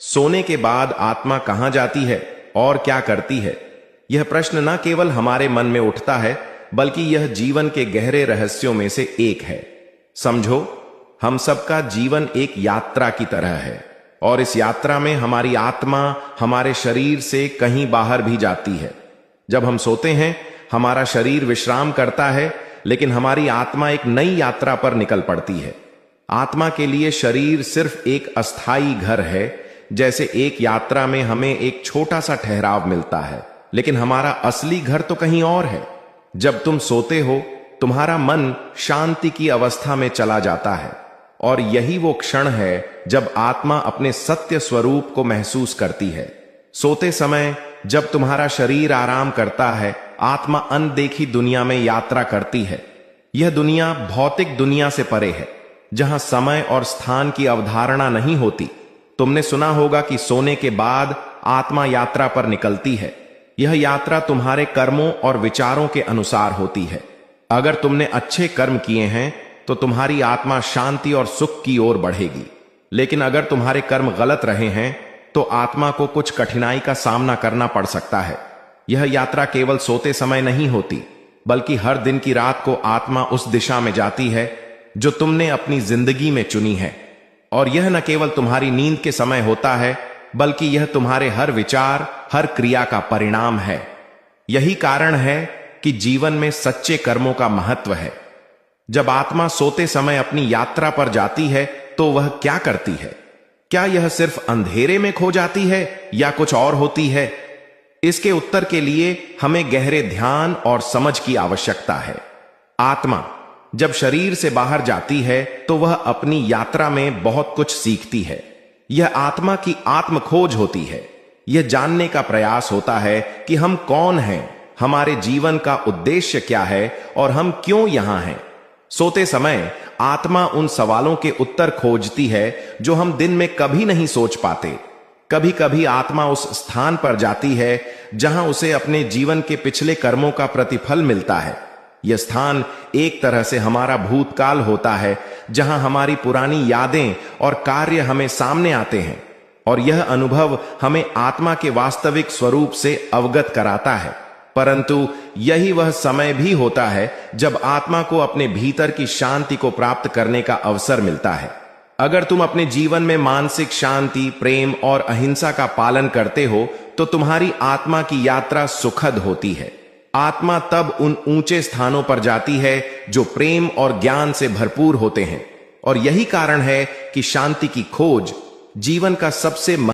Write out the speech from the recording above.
सोने के बाद आत्मा कहां जाती है और क्या करती है? यह प्रश्न न केवल हमारे मन में उठता है, बल्कि यह जीवन के गहरे रहस्यों में से एक है। समझो, हम सबका जीवन एक यात्रा की तरह है, और इस यात्रा में हमारी आत्मा हमारे शरीर से कहीं बाहर भी जाती है। जब हम सोते हैं, हमारा शरीर विश्राम करता है, लेकिन हमारी आत्मा एक नई यात्रा पर निकल पड़ती है। आत्मा के लिए शरीर सिर्फ एक अस्थाई घर है, जैसे एक यात्रा में हमें एक छोटा सा ठहराव मिलता है, लेकिन हमारा असली घर तो कहीं और है। जब तुम सोते हो, तुम्हारा मन शांति की अवस्था में चला जाता है, और यही वो क्षण है जब आत्मा अपने सत्य स्वरूप को महसूस करती है। सोते समय जब तुम्हारा शरीर आराम करता है, आत्मा अनदेखी दुनिया में यात्रा करती है। यह दुनिया भौतिक दुनिया से परे है, जहां समय और स्थान की अवधारणा नहीं होती। तुमने सुना होगा कि सोने के बाद आत्मा यात्रा पर निकलती है। यह यात्रा तुम्हारे कर्मों और विचारों के अनुसार होती है। अगर तुमने अच्छे कर्म किए हैं तो तुम्हारी आत्मा शांति और सुख की ओर बढ़ेगी, लेकिन अगर तुम्हारे कर्म गलत रहे हैं तो आत्मा को कुछ कठिनाई का सामना करना पड़ सकता है। यह यात्रा केवल सोते समय नहीं होती, बल्कि हर दिन की रात को आत्मा उस दिशा में जाती है जो तुमने अपनी जिंदगी में चुनी है। और यह न केवल तुम्हारी नींद के समय होता है, बल्कि यह तुम्हारे हर विचार, हर क्रिया का परिणाम है। यही कारण है कि जीवन में सच्चे कर्मों का महत्व है। जब आत्मा सोते समय अपनी यात्रा पर जाती है तो वह क्या करती है? क्या यह सिर्फ अंधेरे में खो जाती है या कुछ और होती है? इसके उत्तर के लिए हमें गहरे ध्यान और समझ की आवश्यकता है। आत्मा जब शरीर से बाहर जाती है तो वह अपनी यात्रा में बहुत कुछ सीखती है। यह आत्मा की आत्म खोज होती है। यह जानने का प्रयास होता है कि हम कौन हैं, हमारे जीवन का उद्देश्य क्या है और हम क्यों यहां हैं। सोते समय आत्मा उन सवालों के उत्तर खोजती है जो हम दिन में कभी नहीं सोच पाते। कभी कभी आत्मा उस स्थान पर जाती है जहां उसे अपने जीवन के पिछले कर्मों का प्रतिफल मिलता है। यह स्थान एक तरह से हमारा भूतकाल होता है, जहां हमारी पुरानी यादें और कार्य हमें सामने आते हैं, और यह अनुभव हमें आत्मा के वास्तविक स्वरूप से अवगत कराता है। परंतु यही वह समय भी होता है जब आत्मा को अपने भीतर की शांति को प्राप्त करने का अवसर मिलता है। अगर तुम अपने जीवन में मानसिक शांति, प्रेम और अहिंसा का पालन करते हो तो तुम्हारी आत्मा की यात्रा सुखद होती है। आत्मा तब उन ऊंचे स्थानों पर जाती है जो प्रेम और ज्ञान से भरपूर होते हैं, और यही कारण है कि शांति की खोज जीवन का सबसे